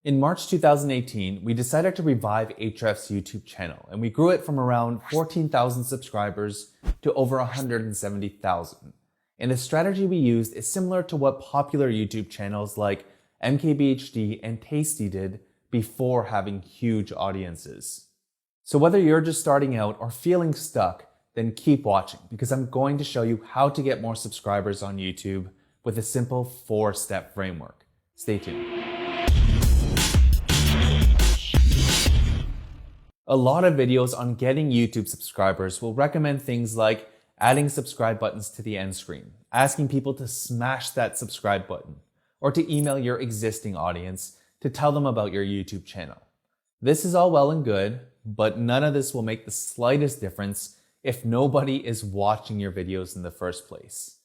In March 2018, we decided to revive Ahrefs' YouTube channel, and we grew it from around 14,000 subscribers to over 170,000. And the strategy we used is similar to what popular YouTube channels like MKBHD and Tasty did before having huge audiences. So whether you're just starting out or feeling stuck, then keep watching, because I'm going to show you how to get more subscribers on YouTube with a simple 4-step framework. Stay tuned. A lot of videos on getting YouTube subscribers will recommend things like adding subscribe buttons to the end screen, asking people to smash that subscribe button, or to email your existing audience to tell them about your YouTube channel. This is all well and good, but none of this will make the slightest difference if nobody is watching your videos in the first place.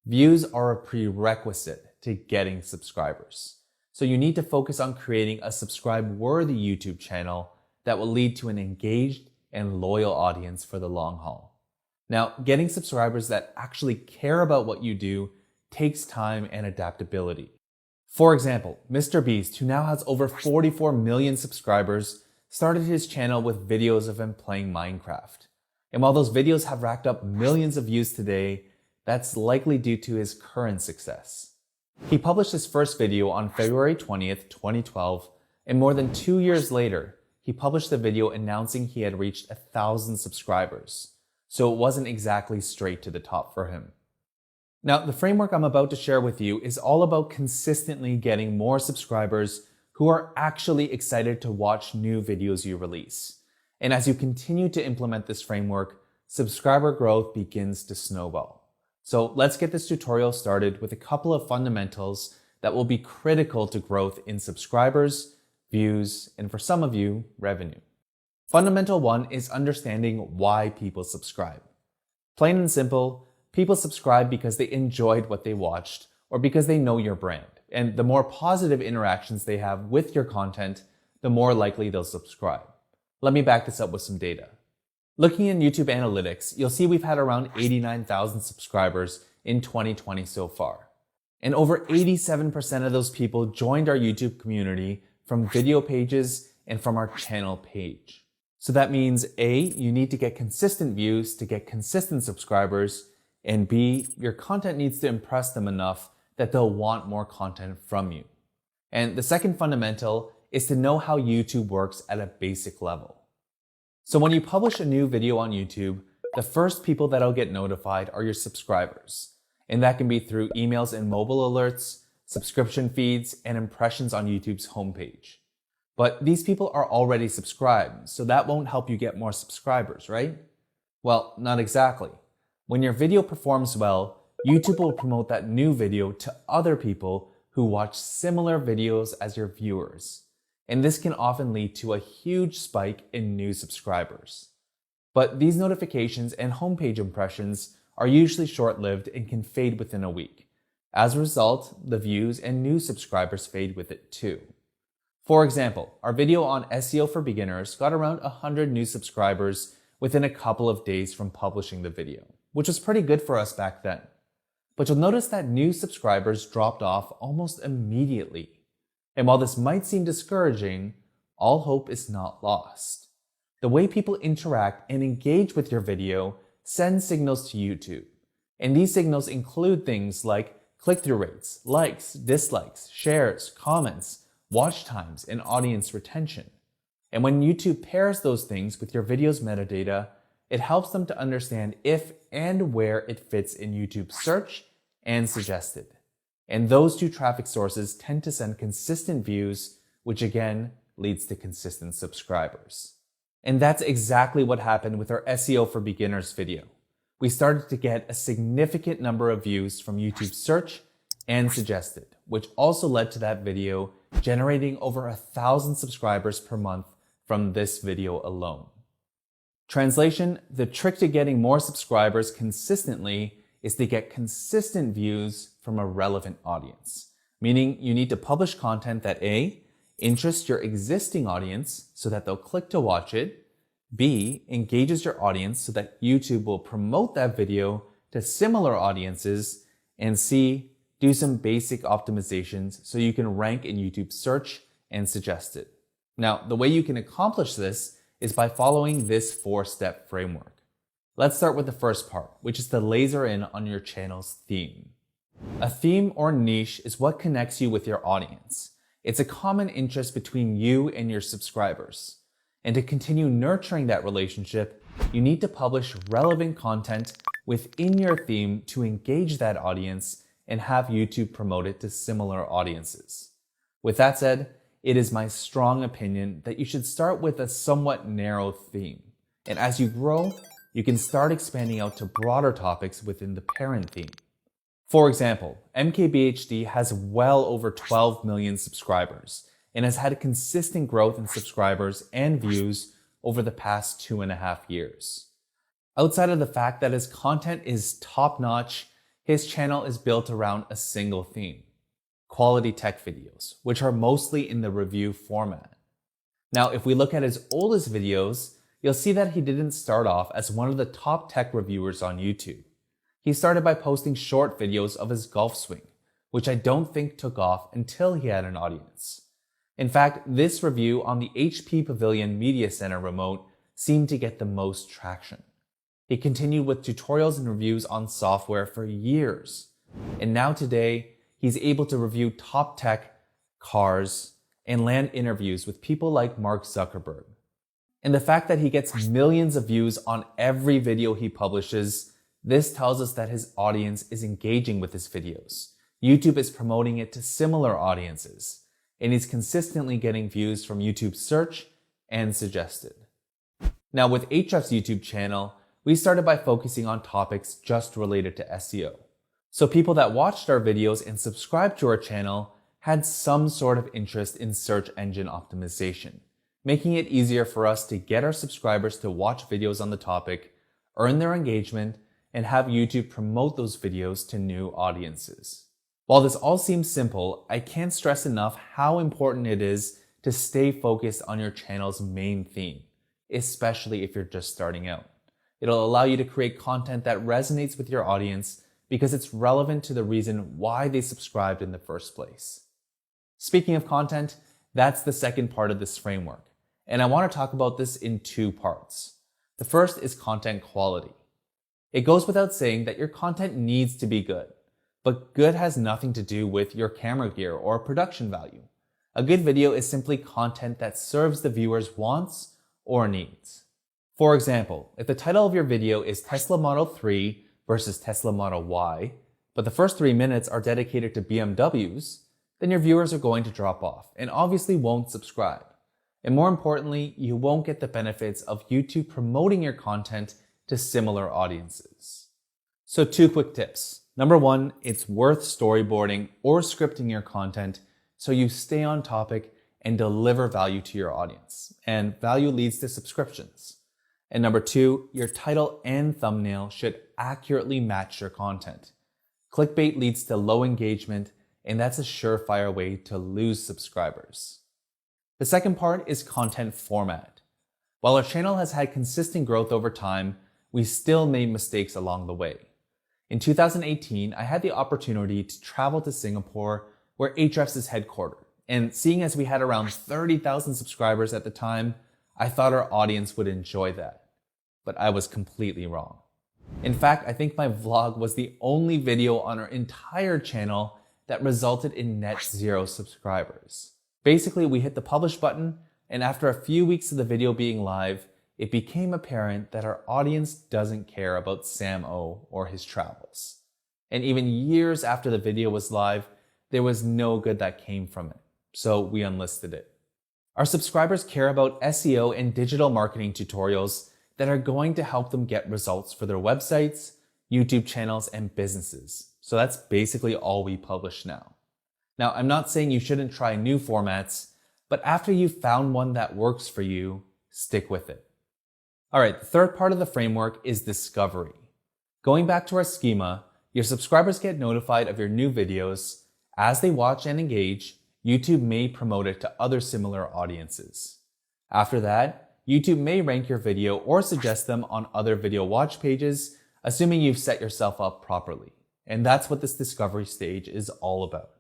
Views are a prerequisite to getting subscribers. So you need to focus on creating a subscribe-worthy YouTube channel that will lead to an engaged and loyal audience for the long haul. Now, getting subscribers that actually care about what you do takes time and adaptability. For example, MrBeast, who now has over 44 million subscribers, started his channel with videos of him playing Minecraft. And while those videos have racked up millions of views today, that's likely due to his current success. He published his first video on February 20th, 2012, and more than 2 years later, he published a video announcing he had reached 1,000 subscribers. So it wasn't exactly straight to the top for him. Now, the framework I'm about to share with you is all about consistently getting more subscribers who are actually excited to watch new videos you release. And as you continue to implement this framework, subscriber growth begins to snowball. So let's get this tutorial started with a couple of fundamentals that will be critical to growth in subscribers, views, and for some of you, revenue. Fundamental 1 is understanding why people subscribe. Plain and simple, people subscribe because they enjoyed what they watched or because they know your brand. And the more positive interactions they have with your content, the more likely they'll subscribe. Let me back this up with some data. Looking in YouTube Analytics, you'll see we've had around 89,000 subscribers in 2020 so far. And over 87% of those people joined our YouTube community from video pages and from our channel page. So that means A, you need to get consistent views to get consistent subscribers, and B, your content needs to impress them enough that they'll want more content from you. And the second fundamental is to know how YouTube works at a basic level. So when you publish a new video on YouTube, the first people that'll get notified are your subscribers. And that can be through emails and mobile alerts, subscription feeds, and impressions on YouTube's homepage. But these people are already subscribed, so that won't help you get more subscribers, right? Well, not exactly. When your video performs well, YouTube will promote that new video to other people who watch similar videos as your viewers. And this can often lead to a huge spike in new subscribers. But these notifications and homepage impressions are usually short-lived and can fade within a week. As a result, the views and new subscribers fade with it too. For example, our video on SEO for beginners got around 100 new subscribers within a couple of days from publishing the video, which was pretty good for us back then. But you'll notice that new subscribers dropped off almost immediately. And while this might seem discouraging, all hope is not lost. The way people interact and engage with your video sends signals to YouTube. And these signals include things like click-through rates, likes, dislikes, shares, comments, watch times, and audience retention. And when YouTube pairs those things with your video's metadata, it helps them to understand if and where it fits in YouTube's search and suggested. And those two traffic sources tend to send consistent views, which again leads to consistent subscribers. And that's exactly what happened with our SEO for beginners video. We started to get a significant number of views from YouTube search and suggested, which also led to that video generating over 1,000 subscribers per month from this video alone. Translation: the trick to getting more subscribers consistently is to get consistent views from a relevant audience. Meaning you need to publish content that A, interests your existing audience so that they'll click to watch it, B, engages your audience so that YouTube will promote that video to similar audiences, and C, do some basic optimizations so you can rank in YouTube search and suggested. Now, the way you can accomplish this is by following this 4-step framework. Let's start with the first part, which is to laser in on your channel's theme. A theme or niche is what connects you with your audience. It's a common interest between you and your subscribers. And to continue nurturing that relationship, you need to publish relevant content within your theme to engage that audience and have YouTube promote it to similar audiences. With that said, it is my strong opinion that you should start with a somewhat narrow theme. And as you grow, you can start expanding out to broader topics within the parent theme. For example, MKBHD has well over 12 million subscribers and has had a consistent growth in subscribers and views over the past 2.5 years. Outside of the fact that his content is top-notch, his channel is built around a single theme: quality tech videos, which are mostly in the review format. Now, if we look at his oldest videos, you'll see that he didn't start off as one of the top tech reviewers on YouTube. He started by posting short videos of his golf swing, which I don't think took off until he had an audience. In fact, this review on the HP Pavilion Media Center remote seemed to get the most traction. He continued with tutorials and reviews on software for years. And now today, he's able to review top tech, cars, and land interviews with people like Mark Zuckerberg. And the fact that he gets millions of views on every video he publishes, this tells us that his audience is engaging with his videos. YouTube is promoting it to similar audiences, and he's consistently getting views from YouTube search and suggested. Now with Ahrefs' YouTube channel, we started by focusing on topics just related to SEO. So people that watched our videos and subscribed to our channel had some sort of interest in search engine optimization, making it easier for us to get our subscribers to watch videos on the topic, earn their engagement, and have YouTube promote those videos to new audiences. While this all seems simple, I can't stress enough how important it is to stay focused on your channel's main theme, especially if you're just starting out. It'll allow you to create content that resonates with your audience because it's relevant to the reason why they subscribed in the first place. Speaking of content, that's the second part of this framework, and I want to talk about this in 2 parts. The first is content quality. It goes without saying that your content needs to be good. But good has nothing to do with your camera gear or production value. A good video is simply content that serves the viewer's wants or needs. For example, if the title of your video is Tesla Model 3 versus Tesla Model Y, but the first 3 minutes are dedicated to BMWs, then your viewers are going to drop off and obviously won't subscribe. And more importantly, you won't get the benefits of YouTube promoting your content to similar audiences. So 2 quick tips. Number 1, it's worth storyboarding or scripting your content so you stay on topic and deliver value to your audience. And value leads to subscriptions. And number 2, your title and thumbnail should accurately match your content. Clickbait leads to low engagement, and that's a surefire way to lose subscribers. The second part is content format. While our channel has had consistent growth over time, we still made mistakes along the way. In 2018, I had the opportunity to travel to Singapore, where Ahrefs is headquartered. And seeing as we had around 30,000 subscribers at the time, I thought our audience would enjoy that. But I was completely wrong. In fact, I think my vlog was the only video on our entire channel that resulted in net 0 subscribers. Basically, we hit the publish button, and after a few weeks of the video being live, it became apparent that our audience doesn't care about Sam O or his travels. And even years after the video was live, there was no good that came from it, so we unlisted it. Our subscribers care about SEO and digital marketing tutorials that are going to help them get results for their websites, YouTube channels, and businesses. So that's basically all we publish now. Now, I'm not saying you shouldn't try new formats, but after you've found one that works for you, stick with it. All right, the third part of the framework is discovery. Going back to our schema, your subscribers get notified of your new videos. As they watch and engage, YouTube may promote it to other similar audiences. After that, YouTube may rank your video or suggest them on other video watch pages, assuming you've set yourself up properly. And that's what this discovery stage is all about.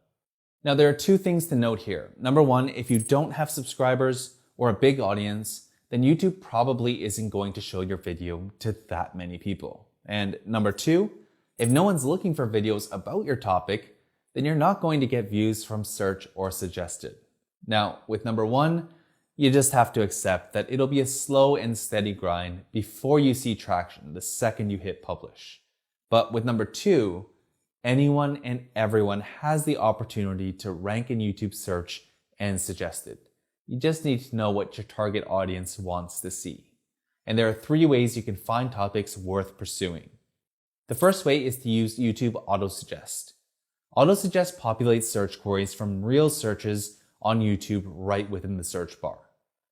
Now, there are two things to note here. Number one, if you don't have subscribers or a big audience, then YouTube probably isn't going to show your video to that many people. And number two, if no one's looking for videos about your topic, then you're not going to get views from search or suggested. Now, with number one, you just have to accept that it'll be a slow and steady grind before you see traction the second you hit publish. But with number two, anyone and everyone has the opportunity to rank in YouTube search and suggested. You just need to know what your target audience wants to see. And there are three ways you can find topics worth pursuing. The first way is to use YouTube Autosuggest. Autosuggest populates search queries from real searches on YouTube right within the search bar.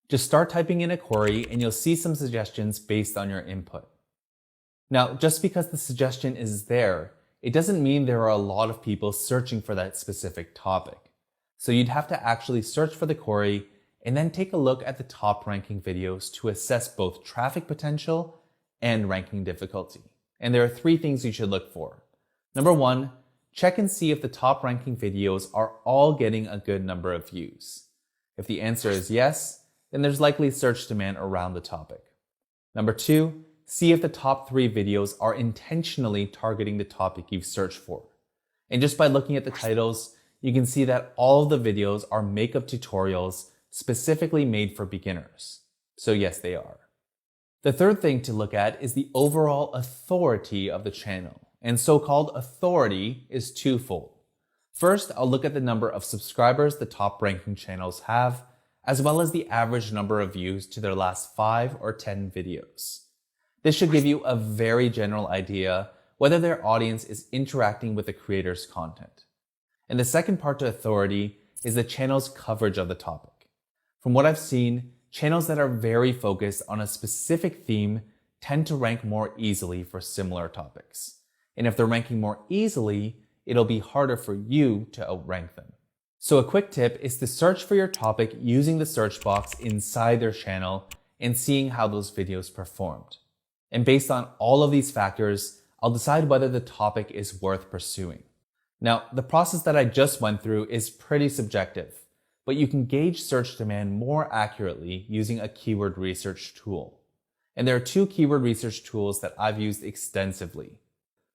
Just start typing in a query and you'll see some suggestions based on your input. Now, just because the suggestion is there, it doesn't mean there are a lot of people searching for that specific topic. So you'd have to actually search for the query and then take a look at the top ranking videos to assess both traffic potential and ranking difficulty. And there are three things you should look for. Number one, check and see if the top ranking videos are all getting a good number of views. If the answer is yes, then there's likely search demand around the topic. Number two, see if the top three videos are intentionally targeting the topic you've searched for. And just by looking at the titles, you can see that all of the videos are makeup tutorials specifically made for beginners. So yes, they are. The third thing to look at is the overall authority of the channel. And so-called authority is twofold. First, I'll look at the number of subscribers the top ranking channels have, as well as the average number of views to their last 5 or 10 videos. This should give you a very general idea whether their audience is interacting with the creator's content. And the second part to authority is the channel's coverage of the topic. From what I've seen, channels that are very focused on a specific theme tend to rank more easily for similar topics. And if they're ranking more easily, it'll be harder for you to outrank them. So a quick tip is to search for your topic using the search box inside their channel and seeing how those videos performed. And based on all of these factors, I'll decide whether the topic is worth pursuing. Now, the process that I just went through is pretty subjective, but you can gauge search demand more accurately using a keyword research tool. And there are two keyword research tools that I've used extensively.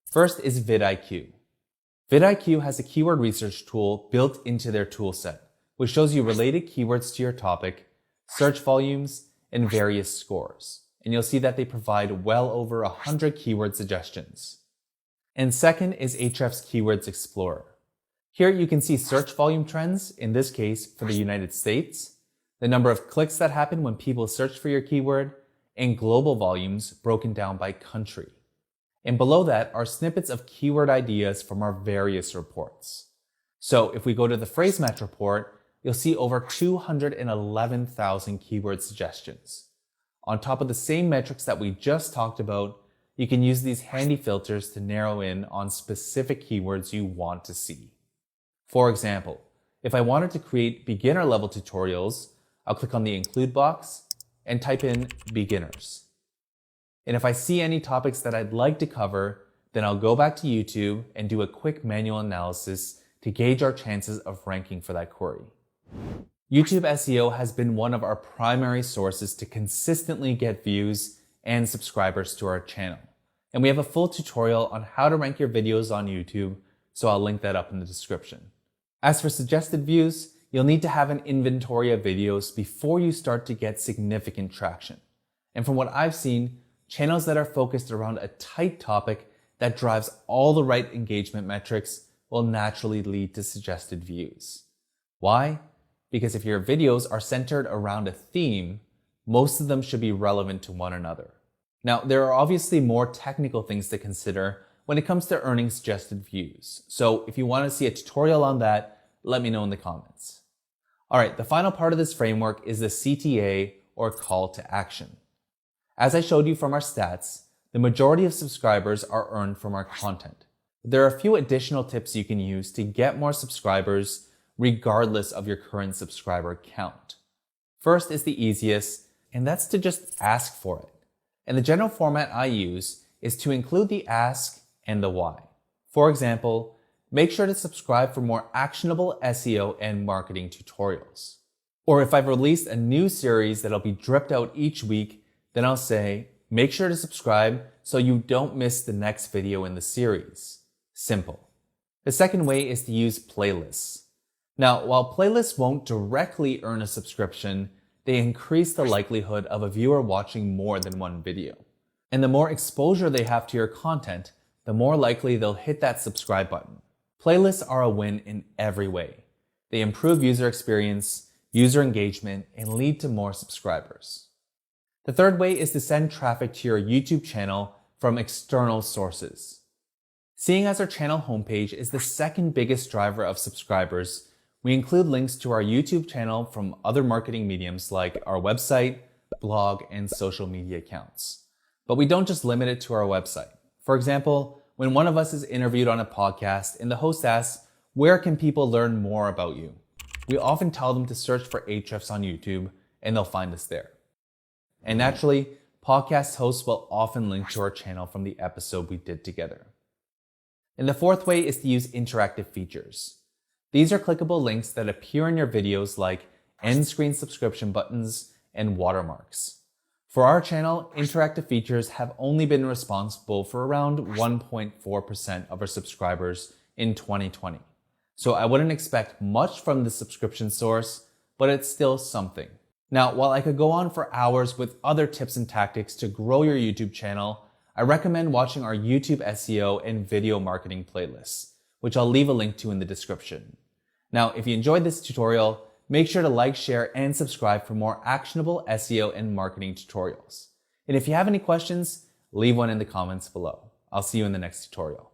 First is vidIQ. vidIQ has a keyword research tool built into their toolset, which shows you related keywords to your topic, search volumes, and various scores. And you'll see that they provide well over 100 keyword suggestions. And second is Ahrefs Keywords Explorer. Here you can see search volume trends, in this case for the United States, the number of clicks that happen when people search for your keyword, and global volumes broken down by country. And below that are snippets of keyword ideas from our various reports. So if we go to the PhraseMatch report, you'll see over 211,000 keyword suggestions. On top of the same metrics that we just talked about, you can use these handy filters to narrow in on specific keywords you want to see. For example, if I wanted to create beginner level tutorials, I'll click on the include box and type in beginners. And if I see any topics that I'd like to cover, then I'll go back to YouTube and do a quick manual analysis to gauge our chances of ranking for that query. YouTube SEO has been one of our primary sources to consistently get views and subscribers to our channel. And we have a full tutorial on how to rank your videos on YouTube, so I'll link that up in the description. As for suggested views, you'll need to have an inventory of videos before you start to get significant traction. And from what I've seen, channels that are focused around a tight topic that drives all the right engagement metrics will naturally lead to suggested views. Why? Because if your videos are centered around a theme, most of them should be relevant to one another. Now, there are obviously more technical things to consider when it comes to earning suggested views. So if you want to see a tutorial on that, let me know in the comments. All right, the final part of this framework is the CTA, or call to action. As I showed you from our stats, the majority of subscribers are earned from our content. There are a few additional tips you can use to get more subscribers regardless of your current subscriber count. First is the easiest, and that's to just ask for it. And the general format I use is to include the ask and the why. For example, make sure to subscribe for more actionable SEO and marketing tutorials. Or if I've released a new series that'll be dripped out each week, then I'll say, make sure to subscribe so you don't miss the next video in the series. Simple. The second way is to use playlists. Now, while playlists won't directly earn a subscription, they increase the likelihood of a viewer watching more than one video. And the more exposure they have to your content, the more likely they'll hit that subscribe button. Playlists are a win in every way. They improve user experience, user engagement, and lead to more subscribers. The third way is to send traffic to your YouTube channel from external sources. Seeing as our channel homepage is the second biggest driver of subscribers, we include links to our YouTube channel from other marketing mediums like our website, blog, and social media accounts. But we don't just limit it to our website. For example, when one of us is interviewed on a podcast and the host asks, where can people learn more about you? We often tell them to search for Ahrefs on YouTube and they'll find us there. And naturally, podcast hosts will often link to our channel from the episode we did together. And the fourth way is to use interactive features. These are clickable links that appear in your videos like end screen subscription buttons and watermarks. For our channel, interactive features have only been responsible for around 1.4% of our subscribers in 2020. So I wouldn't expect much from the subscription source, but it's still something. Now, while I could go on for hours with other tips and tactics to grow your YouTube channel, I recommend watching our YouTube SEO and video marketing playlists, which I'll leave a link to in the description. Now, if you enjoyed this tutorial, make sure to like, share, and subscribe for more actionable SEO and marketing tutorials. And if you have any questions, leave one in the comments below. I'll see you in the next tutorial.